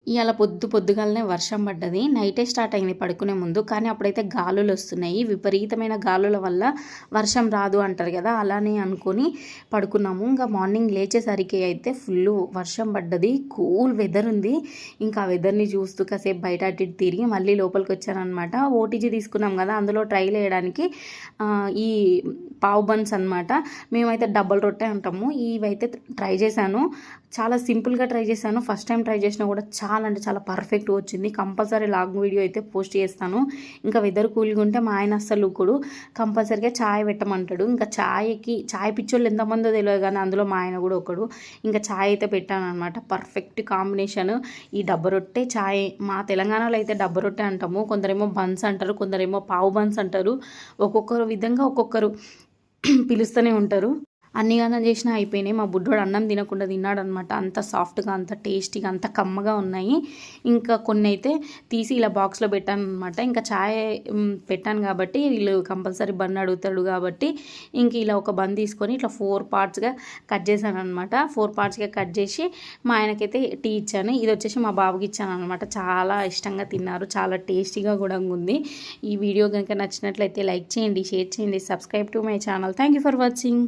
ఇయాల పొద్దుగాలనే వర్షం పడ్డది. నైటే స్టార్ట్ అయింది పడుకునే ముందు. కానీ అప్పుడైతే గాలులొస్తున్నాయి. విపరీతమైన గాలుల వల్ల వర్షం రాదు అంటారు గదా! అలానే అనుకోని పడుకున్నాము. ఇంకా మార్నింగ్ లేచేసరికి అయితే ఫుల్లు వర్షం పడ్డది. కూల్ వెదర్ ఉంది. ఇంకా ఆ వెదర్‌ని చూస్తూ కాసేపు బయట అటు ఇటు తిరిగి మళ్ళీ లోపలికొచ్చాననమాట. ఓటీజీ తీసుకున్నాం గదా! అందులో ట్రైల్ ఎయడానికి ఈ పావు బన్స్ అనమాట. మేమైతే డబల్ రొట్టె అంటాము. ఇవైతే ట్రై చేశాను. చాలా సింపుల్‌గా ట్రై చేశాను. ఫస్ట్ టైం ట్రై చేసినా కూడా చాలా అంటే చాలా పర్ఫెక్ట్‌గా వచ్చింది. కంపల్సరీ లాంగ్ వీడియో అయితే పోస్ట్ చేస్తాను. ఇంకా వెదర్ కూల్‌గా ఉంటే మా ఆయన అస్సలు ఊరుకోడు. కంపల్సరీగా చాయ్ పెట్టమంటాడు. ఇంకా చాయ్ పిచ్చోళ్ళు ఎంతమందో తెలవదు కానీ అందులో మా ఆయన కూడా ఒకడు. ఇంకా చాయ్ అయితే పెట్టాననమాట. పర్ఫెక్ట్ కాంబినేషన్ ఈ డబ్బ రొట్టె, చాయ్. మా తెలంగాణలో అయితే డబ్బ రొట్టె అంటాము. కొందరేమో బన్స్ అంటారు. కొందరేమో పావు బన్స్ అంటారు. ఒక్కొక్కరు విధంగా ఒక్కొక్కరు పిలుస్తూనే ఉంటారు. అన్ని గనం చేసినా అయిపోయినాయి. మా బుడ్డోడు అన్నం తినకుండా తిన్నాడనమాట. అంత సాఫ్ట్‌గా, అంత టేస్టీగా, అంత కమ్మగా ఉన్నాయి. ఇంకా కొన్నైతే తీసి ఇలా బాక్స్‌లో పెట్టాననమాట. ఇంకా చాయ్ పెట్టాను కాబట్టి వీళ్ళు కంపల్సరీ బన్ అడుగుతాడు కాబట్టి ఇంక ఇలా ఒక బన్ తీసుకొని ఇట్లా 4 పార్ట్స్‌గా కట్ చేశాననమాట. 4 పార్ట్స్‌గా కట్ చేసి మా ఆయనకైతే టీ ఇచ్చాను. ఇది వచ్చేసి మా బాబుకి ఇచ్చాననమాట. చాలా ఇష్టంగా తిన్నారు. చాలా టేస్టీగా కూడా ఉంది. ఈ వీడియో గనుక నచ్చినట్లయితే లైక్ చేయండి, షేర్ చేయండి, subscribe to my channel. Thank you for watching.